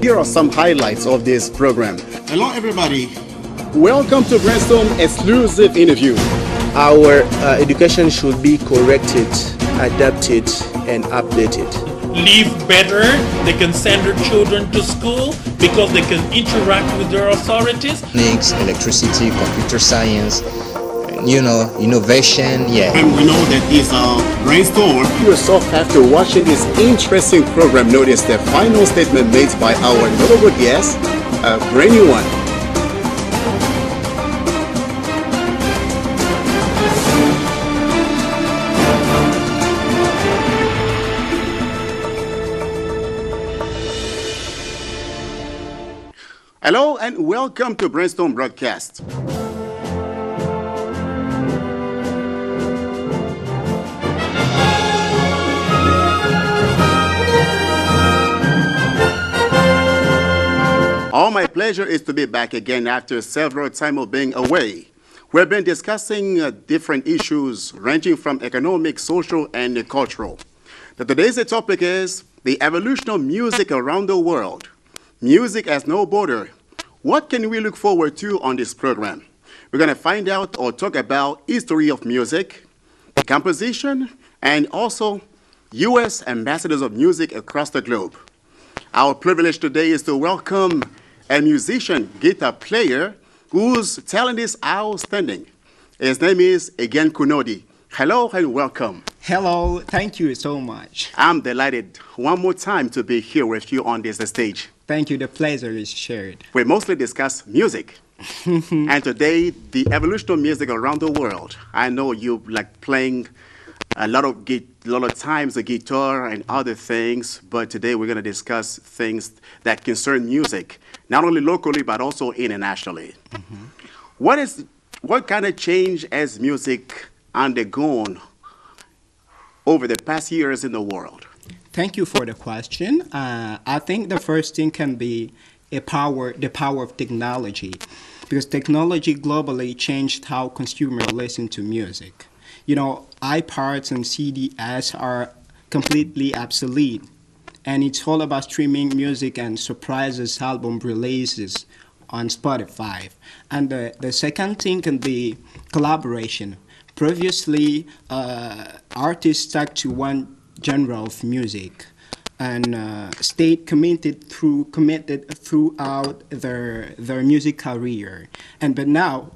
here are some highlights of this program. Hello, everybody. Welcome to Brainstorm exclusive interview. Our education should be corrected, adapted, and updated. Live better, they can send their children to school because they can interact with their authorities. Mechanics, electricity, computer science, innovation, And we know that it's a brainstorm. Yourself, after watching this interesting program, notice the final statement made by our notable guest, a brand new one. Hello and welcome to Brainstorm Broadcast. All my pleasure is to be back again after several times of being away. We've been discussing different issues ranging from economic, social, and cultural. Today's topic is the evolution of music around the world. Music has no border. What can we look forward to on this program? We're going to find out or talk about history of music, composition, and also U.S. ambassadors of music across the globe. Our privilege today is to welcome a musician, guitar player, whose talent is outstanding. His name is Egen Kunodi. Hello and welcome. Hello, thank you so much. I'm delighted one more time to be here with you on this stage. Thank you, the pleasure is shared. We mostly discuss music. And today, the evolution of music around the world. I know you like playing a lot of times the guitar and other things, but today we're going to discuss things that concern music, not only locally but also internationally. What kind of change has music undergone over the past years in the world? Thank you for the question. I think the first thing can be the power of technology, because technology globally changed how consumers listen to music. iPods and CDs are completely obsolete, and it's all about streaming music and surprises album releases on Spotify. And the second thing can be collaboration. Previously, artists stuck to one genre of music and stayed committed throughout their music career. But now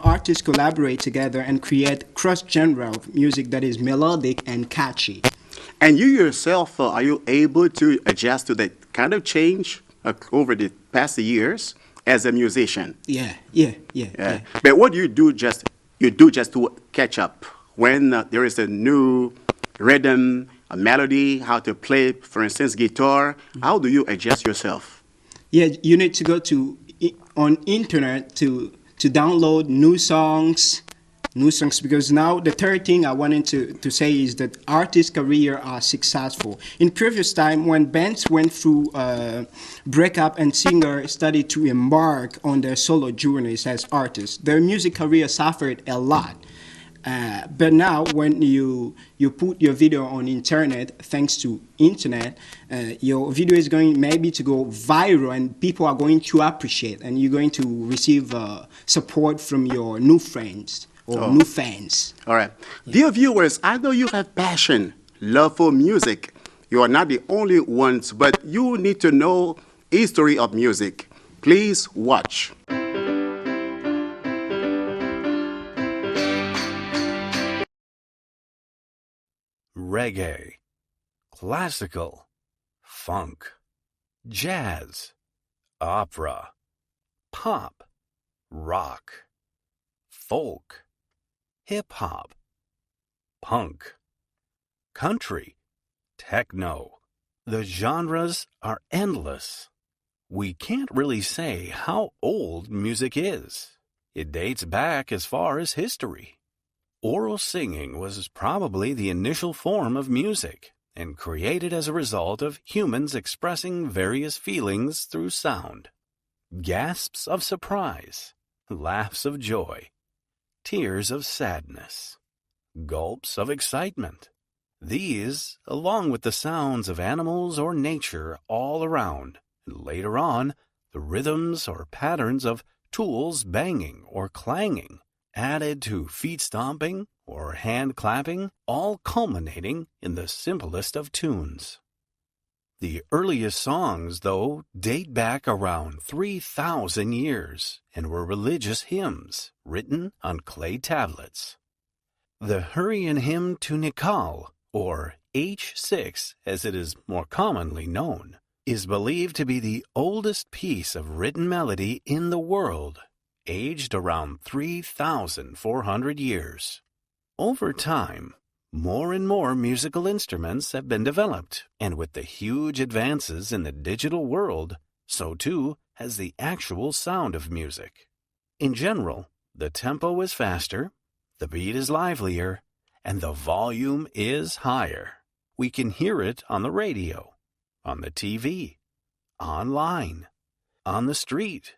artists collaborate together and create cross-genre of music that is melodic and catchy. And you yourself, are you able to adjust to that kind of change over the past years as a musician? Yeah. But what do you do just to catch up when there is a new rhythm, a melody, how to play, for instance, guitar? How do you adjust yourself? Yeah, you need to go on internet to download new songs, because now the third thing I wanted to say is that artists' careers are successful. In previous time, when bands went through breakup and singers started to embark on their solo journeys as artists, their music career suffered a lot. But now, when you put your video on internet, thanks to internet, your video is going maybe to go viral, and people are going to appreciate, and you're going to receive support from your new friends or new fans. All right. Dear viewers, I know you have passion, love for music. You are not the only ones, but you need to know history of music. Please watch. Reggae, classical, funk, jazz, opera, pop, rock, folk, hip-hop, punk, country, techno. The genres are endless. We can't really say how old music is. It dates back as far as history. Oral singing was probably the initial form of music and created as a result of humans expressing various feelings through sound. Gasps of surprise, laughs of joy, tears of sadness, gulps of excitement. These, along with the sounds of animals or nature all around, and later on, the rhythms or patterns of tools banging or clanging, added to feet stomping or hand clapping, all culminating in the simplest of tunes. The earliest songs, though, date back around 3,000 years and were religious hymns written on clay tablets. The Hurrian Hymn to Nikal, or H6 as it is more commonly known, is believed to be the oldest piece of written melody in the world, aged around 3,400 years. Over time, more and more musical instruments have been developed, and with the huge advances in the digital world, so too has the actual sound of music. In general, the tempo is faster, the beat is livelier, and the volume is higher. We can hear it on the radio, on the TV, online, on the street,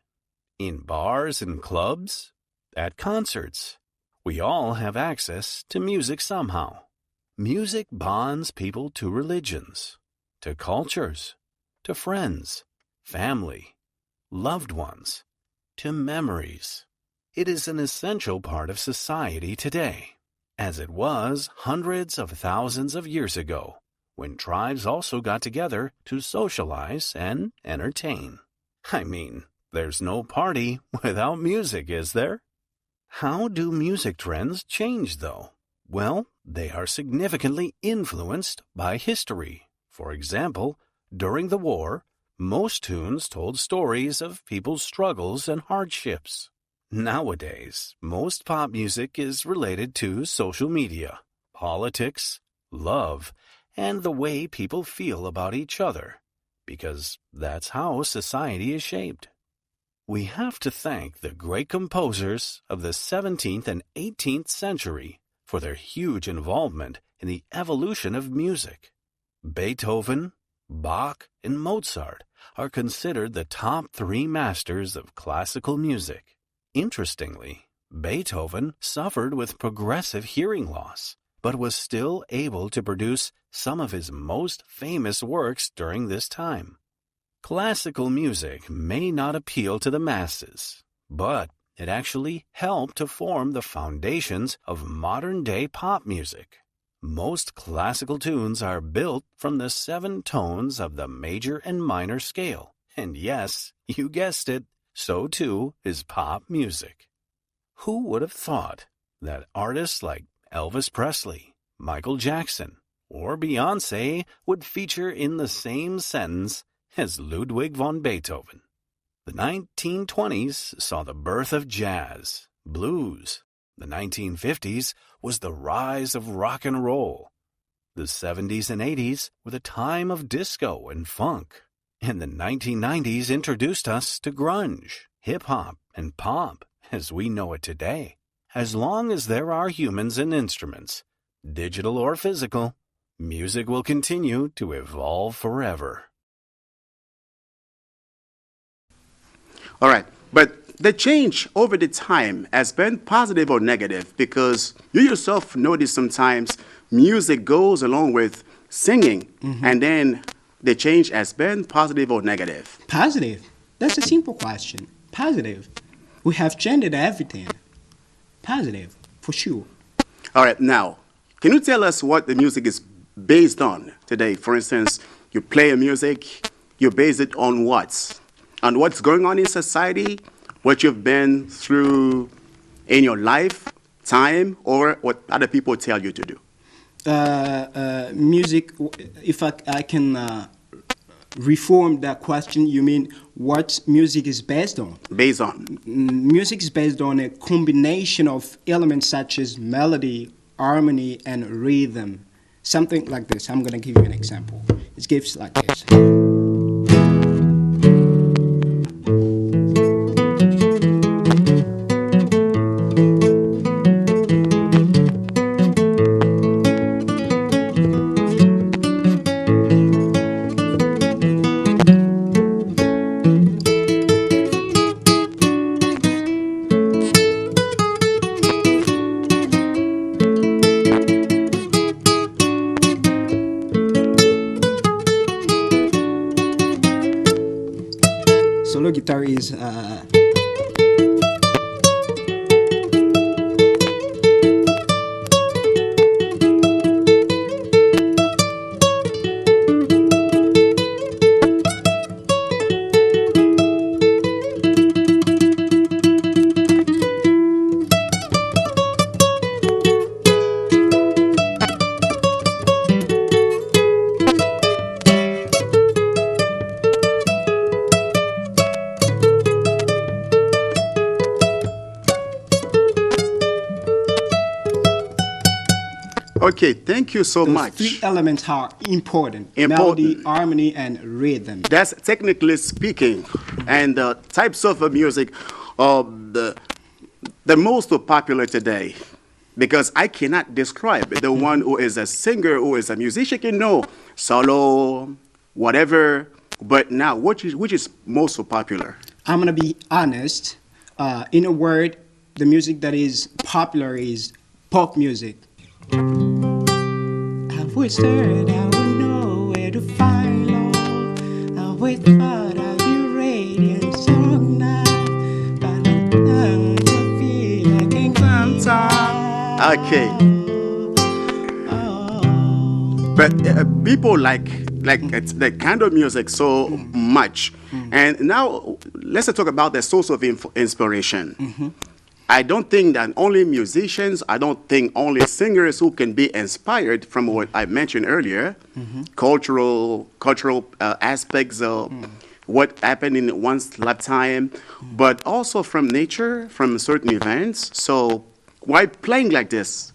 in bars and clubs, at concerts. We all have access to music somehow. Music bonds people to religions, to cultures, to friends, family, loved ones, to memories. It is an essential part of society today, as it was hundreds of thousands of years ago, when tribes also got together to socialize and entertain. I mean, there's no party without music, is there? How do music trends change, though? Well, they are significantly influenced by history. For example, during the war, most tunes told stories of people's struggles and hardships. Nowadays, most pop music is related to social media, politics, love, and the way people feel about each other, because that's how society is shaped. We have to thank the great composers of the 17th and 18th century for their huge involvement in the evolution of music. Beethoven, Bach, and Mozart are considered the top three masters of classical music. Interestingly, Beethoven suffered with progressive hearing loss, but was still able to produce some of his most famous works during this time. Classical music may not appeal to the masses, but it actually helped to form the foundations of modern-day pop music. Most classical tunes are built from the 7 tones of the major and minor scale. And yes, you guessed it, so too is pop music. Who would have thought that artists like Elvis Presley, Michael Jackson, or Beyoncé would feature in the same sentence as Ludwig von Beethoven? The 1920s saw the birth of jazz, blues. The 1950s was the rise of rock and roll. The 70s and 80s were the time of disco and funk. And the 1990s introduced us to grunge, hip-hop, and pop as we know it today. As long as there are humans and instruments, digital or physical, music will continue to evolve forever. All right, but the change over the time has been positive or negative, because you yourself notice sometimes music goes along with singing, and then the change has been positive or negative. Positive. That's a simple question. Positive. We have changed everything. Positive, for sure. All right, now, can you tell us what the music is based on today? For instance, you play a music, you base it on what? On what's going on in society, what you've been through in your life, time, or what other people tell you to do? Music, if I can reform that question, you mean what music is based on? Based on? Music is based on a combination of elements such as melody, harmony, and rhythm. Something like this. I'm going to give you an example. It gives like this. solo guitar is Okay, thank you so those much. three elements are important: Important. melody, harmony, and rhythm. That's technically speaking, and the types of music the most popular today. Because I cannot describe the one who is a singer, who is a musician, can know solo, whatever. But now, which is most popular? I'm gonna be honest. In a word, the music that is popular is pop music. I whispered I would know where to find love. I whispered I'd be radiant song now. But I feel I can Okay. But people like that kind of music so much. And now let's talk about the source of inspiration. I don't think that only musicians, I don't think only singers who can be inspired from what I mentioned earlier, cultural aspects of what happened in one's lifetime, but also from nature, from certain events. So while playing like this,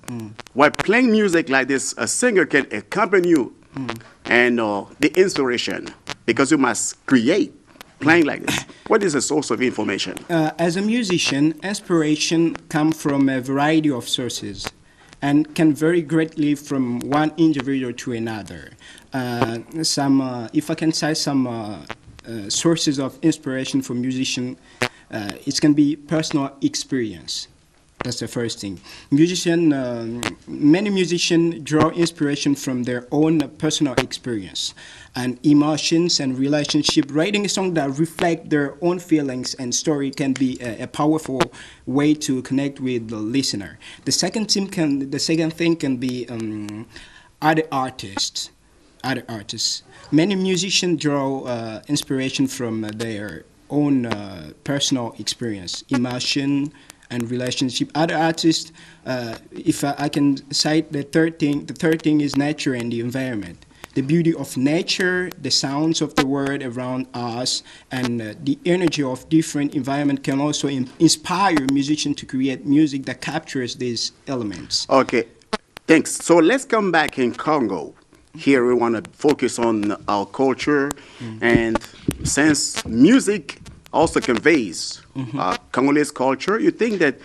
while playing music like this, a singer can accompany you and the inspiration, because you must create playing like this. What is the source of information? As a musician, inspiration comes from a variety of sources and can vary greatly from one individual to another. If I can cite some sources of inspiration for musicians, it can be personal experience. That's the first thing. Many musicians draw inspiration from their own personal experience and emotions and relationship. Writing a song that reflect their own feelings and story can be a powerful way to connect with the listener. The second thing can be other artists. Many musicians draw inspiration from their own personal experience, emotion, and relationship. Other artists, if I can cite the third thing is nature and the environment. The beauty of nature, the sounds of the world around us, and the energy of different environment can also inspire musicians to create music that captures these elements. Okay, thanks. So let's come back in Congo. Here we want to focus on our culture, and since music also conveys Congolese culture, you think that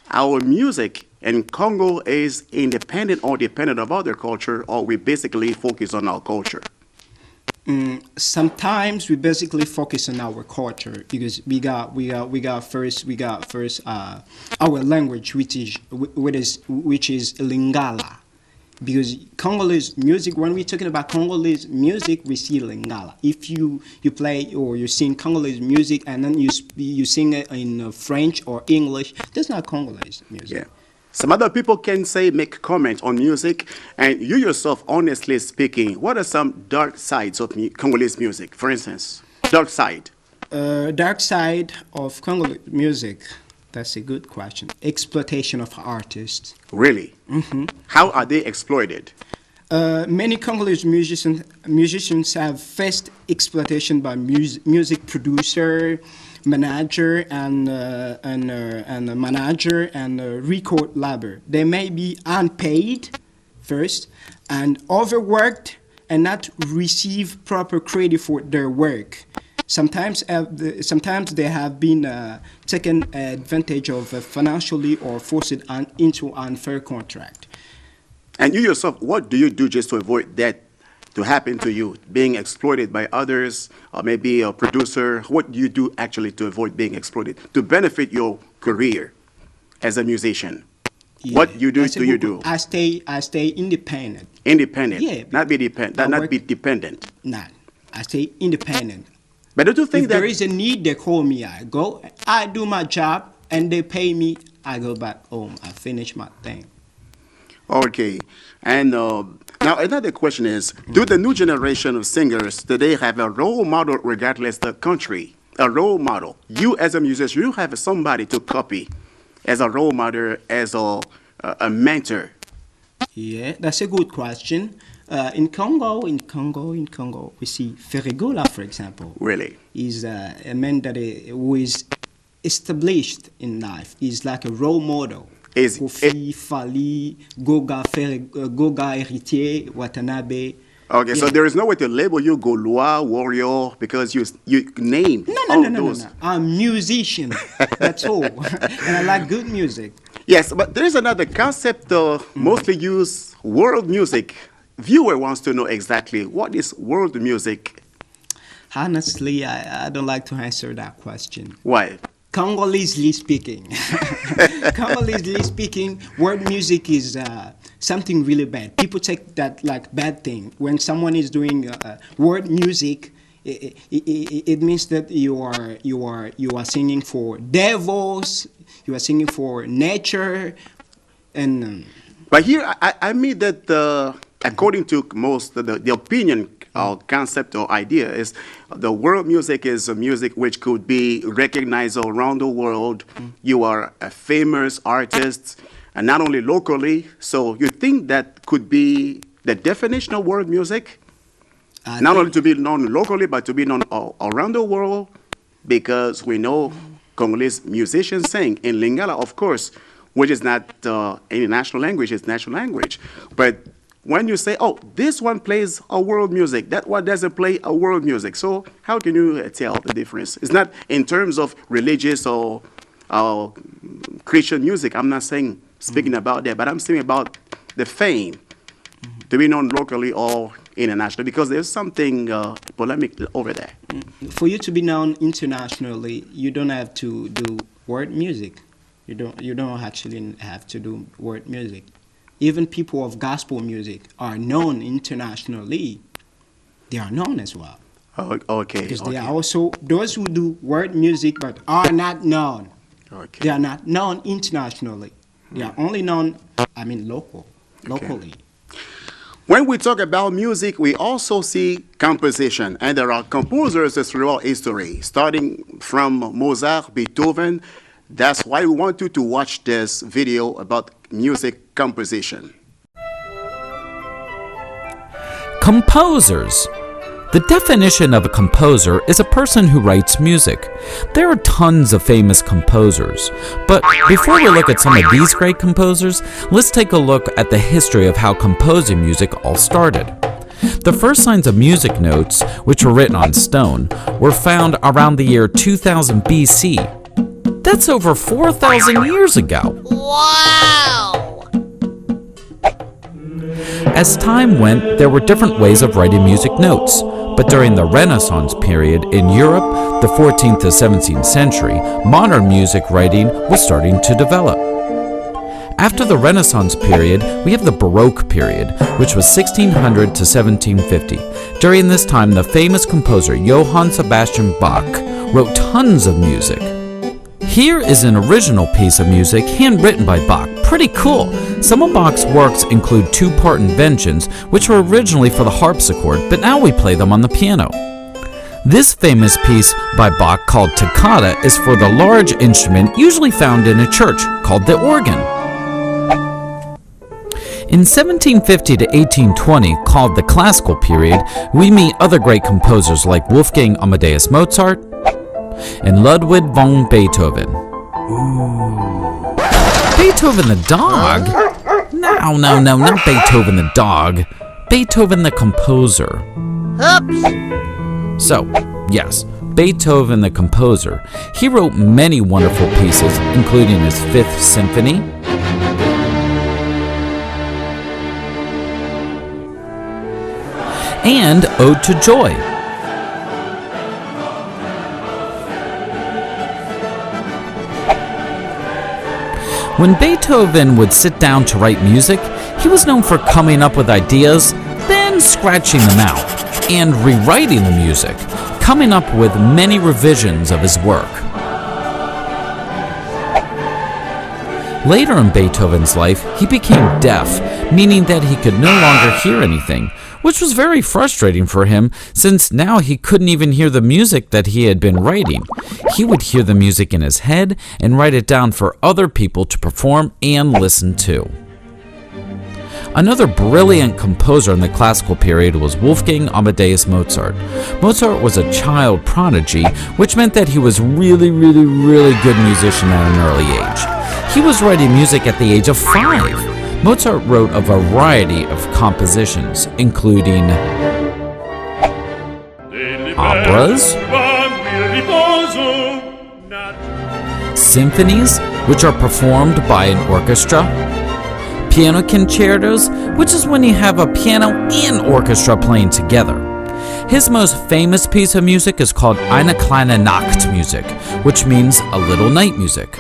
our music in Congo is independent or dependent of other culture, or we basically focus on our culture? Sometimes we basically focus on our culture because we got first our language, which is Lingala. Because Congolese music, when we're talking about Congolese music, we see Lingala. If you play or you sing Congolese music and then you sing it in French or English, that's not Congolese music. Yeah. Some other people can make comments on music, and you yourself, honestly speaking, what are some dark sides of Congolese music? For instance, dark side. Dark side of Congolese music. That's a good question. Exploitation of artists. Really? How are they exploited? Many Congolese musicians have faced exploitation by music producer, manager, and record label. They may be unpaid first and overworked and not receive proper credit for their work. Sometimes they have been taken advantage of financially or forced into unfair contract. And you yourself, what do you do just to avoid that to happen to you, being exploited by others, or maybe a producer? What do you do actually to avoid being exploited, to benefit your career as a musician? Yeah, what do you do? I stay independent. Independent? Yeah. Not be dependent. Not be dependent. Nah, I stay independent. But do you think If there is a need, they call me. I go. I do my job, and they pay me. I go back home. I finish my thing. Okay. And now another question is, do the new generation of singers today have a role model regardless the country? A role model. You as a musician, you have somebody to copy as a role model, as a mentor. Yeah, that's a good question. In Congo, we see Ferregola, for example. Really? He's a man that who is established in life. He's like a role model. Kofi, Fali, Goga, Héritier, Watanabe. Okay, so there is no way to label you Gaulois, warrior, because you name those. No. I'm a musician. That's all. And I like good music. Yes, but there is another concept mostly used, world music. Viewer wants to know exactly what is world music. Honestly, I don't like to answer that question. Why? Congolesely speaking, world music is something really bad. People take that like bad thing. When someone is doing world music, it means that you are singing for devils, you are singing for nature, and. But here, I mean that according to most, the opinion or concept or idea is the world music is a music which could be recognized around the world. You are a famous artist, and not only locally. So you think that could be the definition of world music? Not only to be known locally, but to be known around the world, because we know Congolese musicians sing in Lingala, of course, which is not any national language, it's national language. But when you say, oh, this one plays a world music, that one doesn't play a world music. So how can you tell the difference? It's not in terms of religious or Christian music. I'm not speaking about that, but I'm saying about the fame to be known locally or internationally, because there's something polemic over there. For you to be known internationally, you don't have to do world music. You don't actually have to do world music. Even people of gospel music are known internationally. They are known as well. Oh, okay. Because they are also those who do world music but are not known. Okay. They are not known internationally. They are only known, locally. When we talk about music, we also see composition, and there are composers throughout history, starting from Mozart, Beethoven. That's why we want you to watch this video about music composition. Composers. The definition of a composer is a person who writes music. There are tons of famous composers, but before we look at some of these great composers, let's take a look at the history of how composing music all started. The first signs of music notes, which were written on stone, were found around the year 2000 BC. That's over 4,000 years ago. Wow! As time went, there were different ways of writing music notes, but during the Renaissance period in Europe, the 14th to 17th century, modern music writing was starting to develop. After the Renaissance period, we have the Baroque period, which was 1600 to 1750. During this time, the famous composer Johann Sebastian Bach wrote tons of music. Here is an original piece of music handwritten by Bach. Pretty cool. Some of Bach's works include two-part inventions, which were originally for the harpsichord, but now we play them on the piano. This famous piece by Bach called Toccata is for the large instrument usually found in a church, called the organ. In 1750 to 1820, called the Classical period, we meet other great composers like Wolfgang Amadeus Mozart and Ludwig van Beethoven. Ooh. Beethoven the dog? No, not Beethoven the dog. Beethoven the composer. Oops. So, yes, Beethoven the composer. He wrote many wonderful pieces, including his Fifth Symphony, and Ode to Joy. When Beethoven would sit down to write music, he was known for coming up with ideas, then scratching them out, and rewriting the music. coming up with many revisions of his work. Later in Beethoven's life, he became deaf, meaning that he could no longer hear anything, which was very frustrating for him since now he couldn't even hear the music that he had been writing. He would hear the music in his head and write it down for other people to perform and listen to. Another brilliant composer in the classical period was Wolfgang Amadeus Mozart. Mozart was a child prodigy, which meant that he was really good musician at an early age. He was writing music at the age of 5. Mozart wrote a variety of compositions, including operas, symphonies, which are performed by an orchestra, piano concertos, which is when you have a piano and orchestra playing together. His most famous piece of music is called Eine kleine Nachtmusik, which means a little night music.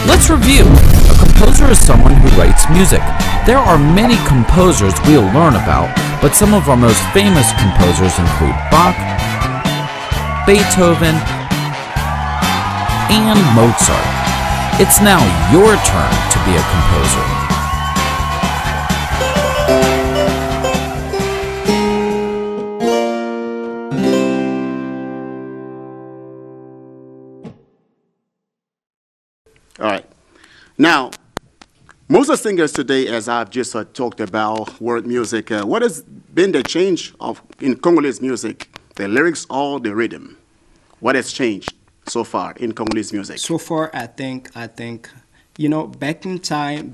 Let's review. A composer is someone who writes music. There are many composers we'll learn about, but some of our most famous composers include Bach, Beethoven, and Mozart. It's now your turn to be a composer. All right. Now, most of the singers today, as I've just talked about, world music, what has been the change in Congolese music? The lyrics or the rhythm? What has changed so far in Congolese music? So far, I think, you know, back in time,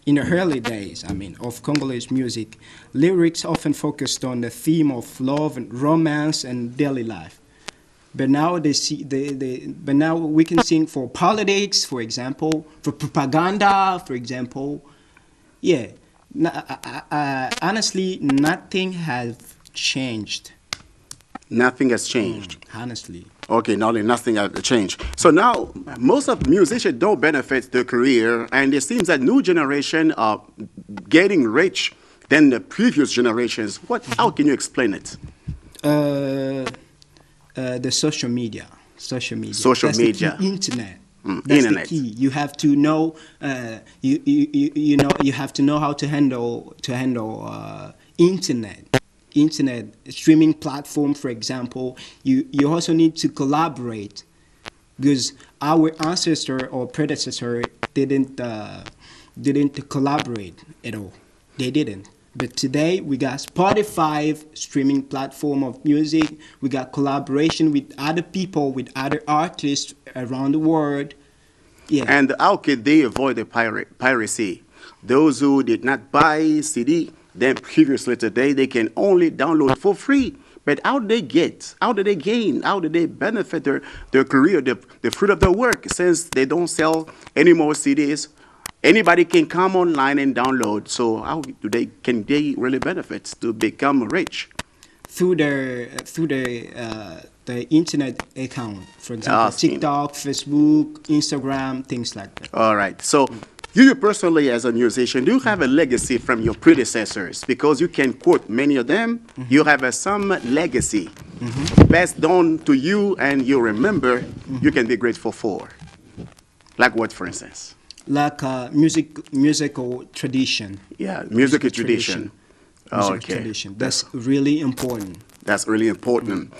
in the early days, of Congolese music, lyrics often focused on the theme of love and romance and daily life. But now now we can sing for politics, for example, for propaganda, for example. Yeah, honestly, nothing has changed. Nothing has changed. Honestly. Okay, nothing has changed. So now, most of musicians don't benefit their career, and it seems that new generation are getting rich than the previous generations. How can you explain it? The social media. Social That's media. The key, internet. That's Internet. the key. You have to know. You have to know how to handle internet. Internet streaming platform, for example. You also need to collaborate, because our ancestor or predecessor didn't collaborate at all. They didn't. But today we got Spotify, streaming platform of music. We got collaboration with other people, with other artists around the world. Yeah. And how could they avoid the piracy? Those who did not buy CD, then previously today they can only download for free. But how do they gain, how do they benefit their career, the fruit of their work, since they don't sell any more CDs? Anybody can come online and download. So how can they really benefit to become rich? Through the internet account, for example, TikTok, Facebook, Instagram, things like that. All right. So you personally, as a musician, do you have a legacy from your predecessors? Because you can quote many of them. Mm-hmm. You have some legacy passed on to you, and you remember you can be grateful for. Like what, for instance? Like musical tradition. Yeah, musical tradition. Musical tradition. That's really important. That's really important.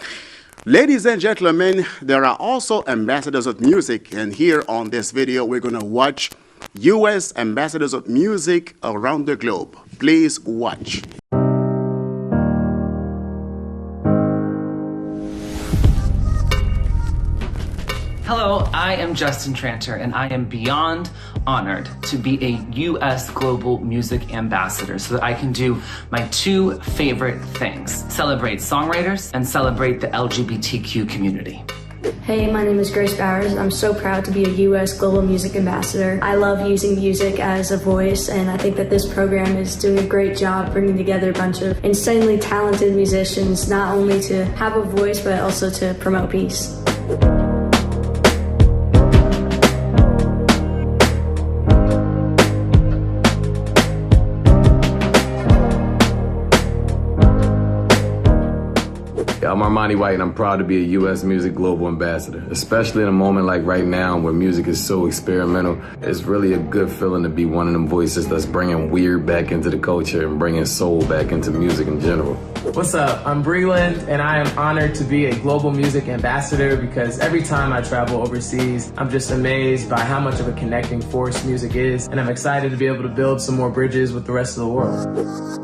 Ladies and gentlemen, there are also ambassadors of music, and here on this video, we're going to watch U.S. ambassadors of music around the globe. Please watch. Hello, I am Justin Tranter, and I am beyond honored to be a U.S. Global Music Ambassador so that I can do my two favorite things: celebrate songwriters and celebrate the LGBTQ community. Hey, my name is Grace Bowers. I'm so proud to be a U.S. Global Music Ambassador. I love using music as a voice, and I think that this program is doing a great job bringing together a bunch of insanely talented musicians, not only to have a voice, but also to promote peace. I'm Armani White, and I'm proud to be a U.S. Music Global Ambassador, especially in a moment like right now where music is so experimental. It's really a good feeling to be one of them voices that's bringing weird back into the culture and bringing soul back into music in general. What's up? I'm Breland, and I am honored to be a Global Music Ambassador because every time I travel overseas, I'm just amazed by how much of a connecting force music is, and I'm excited to be able to build some more bridges with the rest of the world.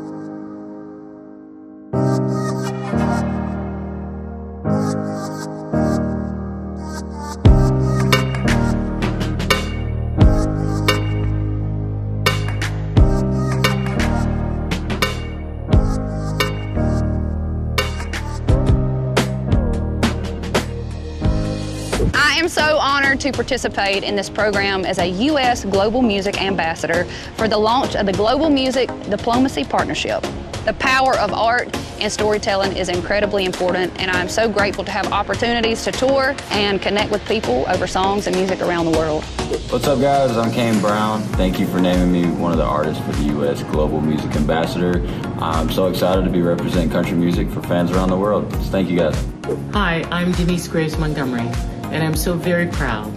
I am so honored to participate in this program as a U.S. Global Music Ambassador for the launch of the Global Music Diplomacy Partnership. The power of art and storytelling is incredibly important, and I'm so grateful to have opportunities to tour and connect with people over songs and music around the world. What's up, guys? I'm Kane Brown. Thank you for naming me one of the artists for the U.S. Global Music Ambassador. I'm so excited to be representing country music for fans around the world. So thank you, guys. Hi, I'm Denise Grace Montgomery, and I'm so very proud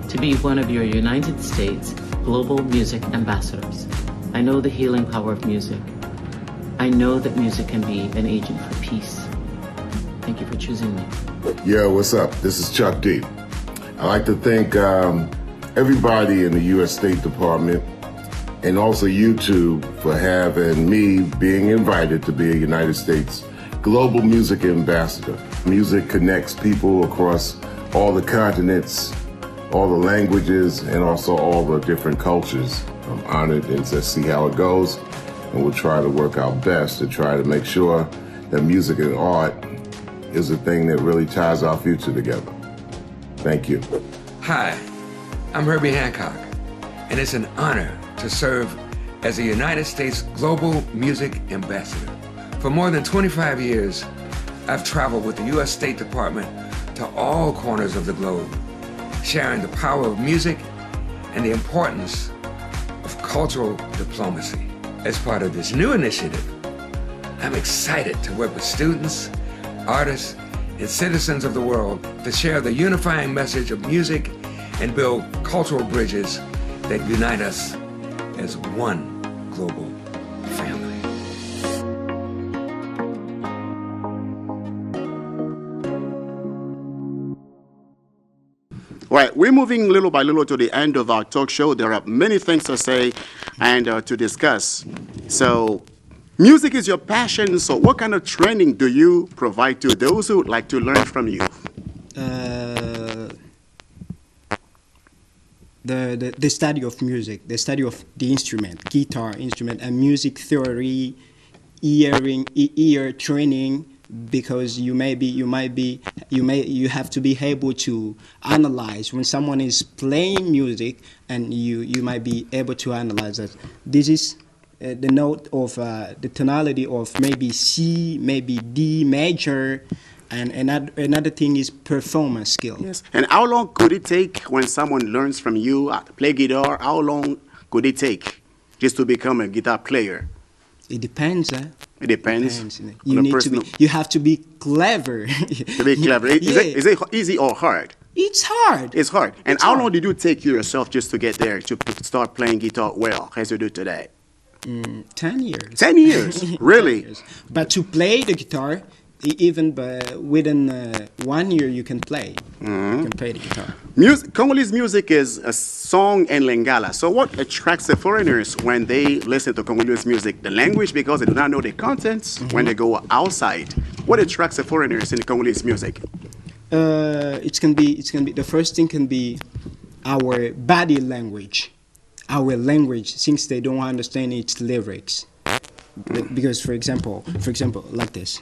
to be one of your United States Global Music Ambassadors. I know the healing power of music. I know that music can be an agent for peace. Thank you for choosing me. Yo, what's up? This is Chuck D. I'd like to thank everybody in the U.S. State Department and also YouTube for having me being invited to be a United States Global Music Ambassador. Music connects people across all the continents, all the languages, and also all the different cultures. I'm honored and to see how it goes, and we'll try to work our best to try to make sure that music and art is the thing that really ties our future together. Thank you. Hi, I'm Herbie Hancock, and it's an honor to serve as a United States Global Music Ambassador. For more than 25 years, I've traveled with the U.S. State Department to all corners of the globe, sharing the power of music and the importance of cultural diplomacy. As part of this new initiative, I'm excited to work with students, artists, and citizens of the world to share the unifying message of music and build cultural bridges that unite us as one global family. Right, we're moving little by little to the end of our talk show. There are many things to say and to discuss. So, music is your passion. So, what kind of training do you provide to those who would like to learn from you? The study of music, the study of the instrument, guitar instrument, and music theory, ear training. Because you have to be able to analyze when someone is playing music, and you might be able to analyze that this is the note of the tonality of maybe C, maybe D major, and another thing is performance skill. Yes. And how long could it take when someone learns from you to play guitar? How long could it take just to become a guitar player? It depends. It depends. You need to be. You have to be clever. To be clever. Is it easy or hard? It's hard. It's hard. And how long did you take yourself just to get there to start playing guitar well as you do today? 10 years. 10 years? Really? 10 years. But to play the guitar, even within 1 year you can play. Mm-hmm. You can play the guitar. Congolese music is a song in Lingala. So what attracts the foreigners when they listen to Congolese music? The language, because they do not know the contents. Mm-hmm. When they go outside, what attracts the foreigners in Congolese music? It can be the first thing can be our body language, our language, since they don't understand its lyrics. Because for example, like this.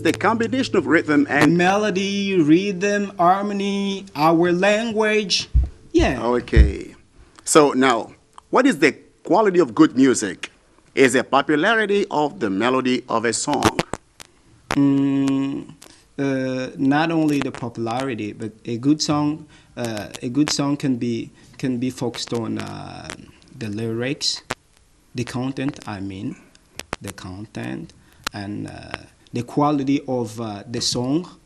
is the combination of rhythm and melody, rhythm, harmony, our language. Yeah. Okay. So now, what is the quality of good music? Is the popularity of the melody of a song? Not only the popularity, but a good song can be focused on the lyrics, the content. The content and the quality of the song,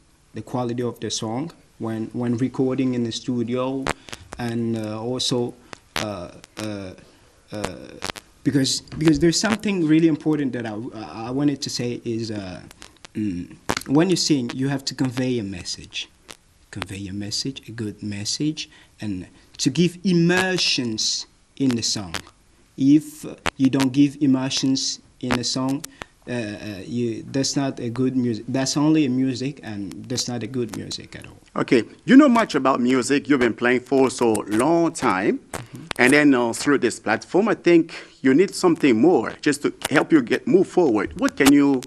when recording in the studio, and also because there's something really important that I wanted to say is when you sing, you have to convey a message, a good message, and to give emotions in the song. If you don't give emotions in a song, that's not a good music. That's only a music, and that's not a good music at all. Okay, you know much about music. You've been playing for so long time, and then through this platform, I think you need something more just to help you move forward. What can you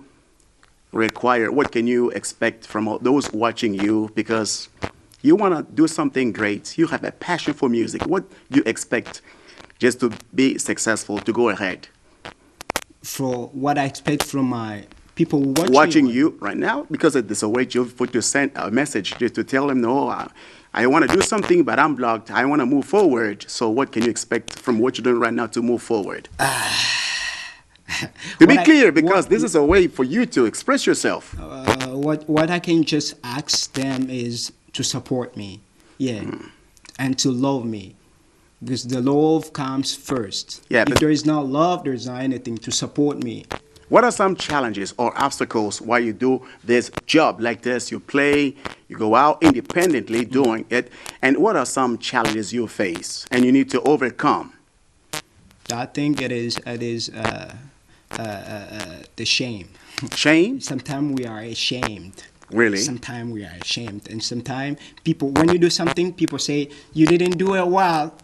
require? What can you expect from all those watching you? Because you want to do something great. You have a passion for music. What do you expect just to be successful, to go ahead? For what I expect from my people watching you right now, because it's a way to send a message just to tell them, no, I want to do something, but I'm blocked. I want to move forward. So what can you expect from what you're doing right now to move forward? To be clear, because this is a way for you to express yourself. What I can just ask them is to support me, and to love me. Because the love comes first. Yeah, if there is no love, there's not anything to support me. What are some challenges or obstacles while you do this job like this? You play, you go out independently doing it. And what are some challenges you face and you need to overcome? I think it is the shame. Shame? Sometimes we are ashamed. Really? Sometimes we are ashamed. And sometimes people, when you do something, people say, you didn't do it well.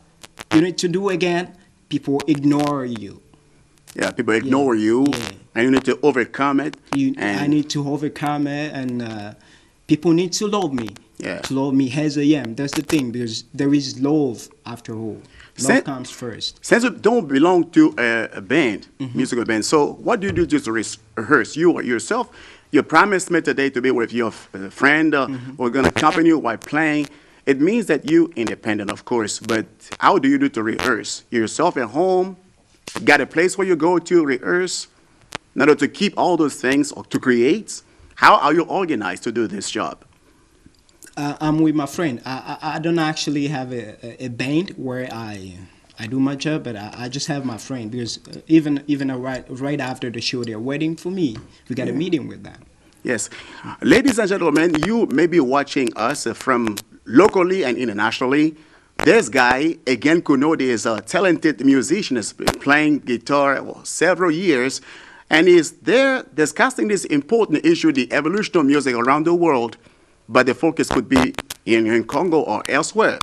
You need to do again. People ignore you. Yeah, people ignore you, and you need to overcome it. I need to overcome it, and people need to love me. Yeah. To love me as I am. That's the thing, because there is love after all. Love comes first. Since you don't belong to a band, musical band, so what do you do just to rehearse? You or yourself? You promised me today to be with your friend, we're going to accompany you while playing. It means that you independent, of course, but how do you do to rehearse? You yourself at home, got a place where you go to rehearse, in order to keep all those things or to create? How are you organized to do this job? I'm with my friend. I don't actually have a band where I do my job, but I just have my friend, because even right after the show, they're waiting for me. We got a meeting with them. Yes. Ladies and gentlemen, you may be watching us from locally and internationally. This guy, again, Kunode, is a talented musician, has been playing guitar for several years, and is there discussing this important issue, the evolution of music around the world, but the focus could be in Congo or elsewhere.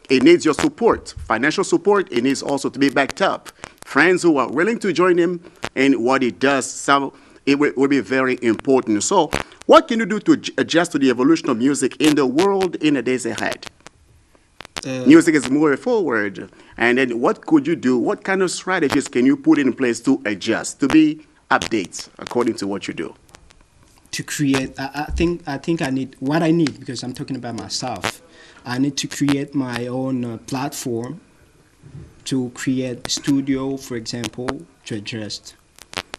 It needs your support, financial support. It needs also to be backed up. Friends who are willing to join him in what he does, so it will be very important. So what can you do to adjust to the evolution of music in the world in the days ahead? Music is moving forward. And then what could you do? What kind of strategies can you put in place to adjust, to be updates according to what you do? To create, I think I need, what I need, because I'm talking about myself, I need to create my own platform, to create a studio, for example, to adjust.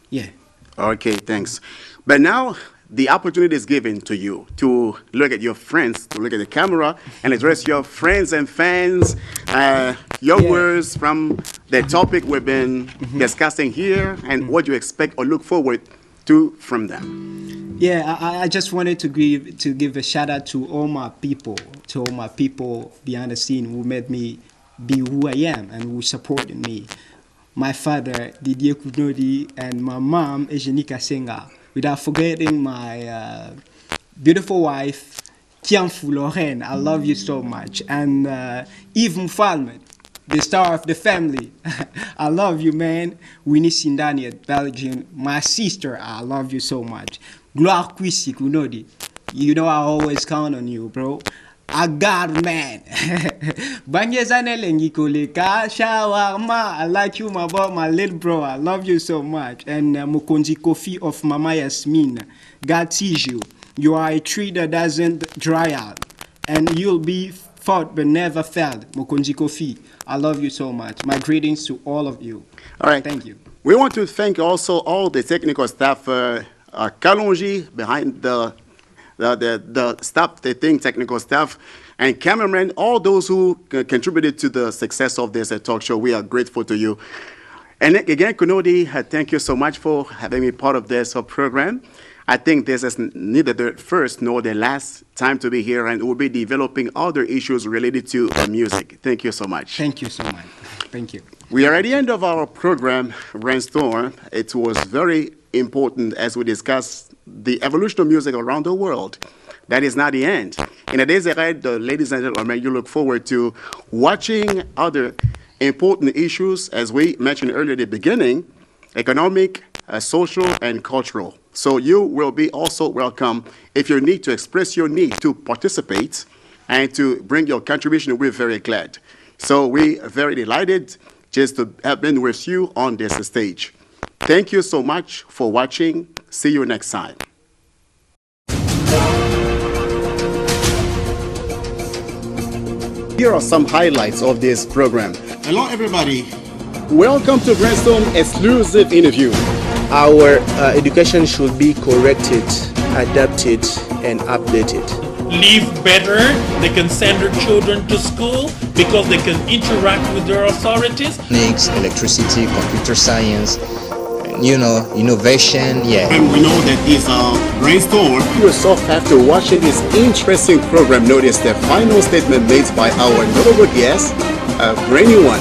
Yeah. Okay, thanks. But now the opportunity is given to you to look at your friends, to look at the camera and address your friends and fans, your words from the topic we've been discussing here, and what you expect or look forward to from them. Yeah, I just wanted to give a shout out to all my people behind the scene who made me be who I am and who supported me. My father, Didier Kunodi, and my mom, Eugenie Kasenga. Without forgetting my beautiful wife, Tianfu Lorraine. I love you so much. And Yves Mufalmet, the star of the family. I love you, man. Winnie Sindani at Belgium. My sister, I love you so much. Gloire Quisi Kunodi. You know I always count on you, bro. I got man. Banyezane lengikoleka shawarma. I like you, my boy, my little bro. I love you so much. And Mukonzi Kofi of Mama Yasmin. God sees you. You are a tree that doesn't dry out. And you'll be fought but never failed. Mukonzi Kofi. I love you so much. My greetings to all of you. All right. Thank you. We want to thank also all the technical staff, Kalonji behind the staff, the technical staff, and cameramen, all those who contributed to the success of this talk show. We are grateful to you. And again, Kunodi, thank you so much for having me part of this program. I think this is neither the first nor the last time to be here, and we'll be developing other issues related to music. Thank you so much. Thank you so much. Thank you. We are at the end of our program, Brainstorm. It was very important as we discussed the evolution of music around the world. That is not the end. In the days ahead, ladies and gentlemen, you look forward to watching other important issues, as we mentioned earlier at the beginning, economic, social, and cultural. So you will be also welcome if you need to express your need to participate and to bring your contribution. We're very glad. So we are very delighted just to have been with you on this stage. Thank you so much for watching. See you next time. Here are some highlights of this program. Hello, everybody. Welcome to Brainstorm exclusive interview. Our education should be corrected, adapted, and updated. Live better, they can send their children to school because they can interact with their authorities. Mechanics, electricity, computer science, innovation, yeah. And we know that this Brainstorm. Yourself, after watching this interesting program, notice the final statement made by our notable guest, a brainy one.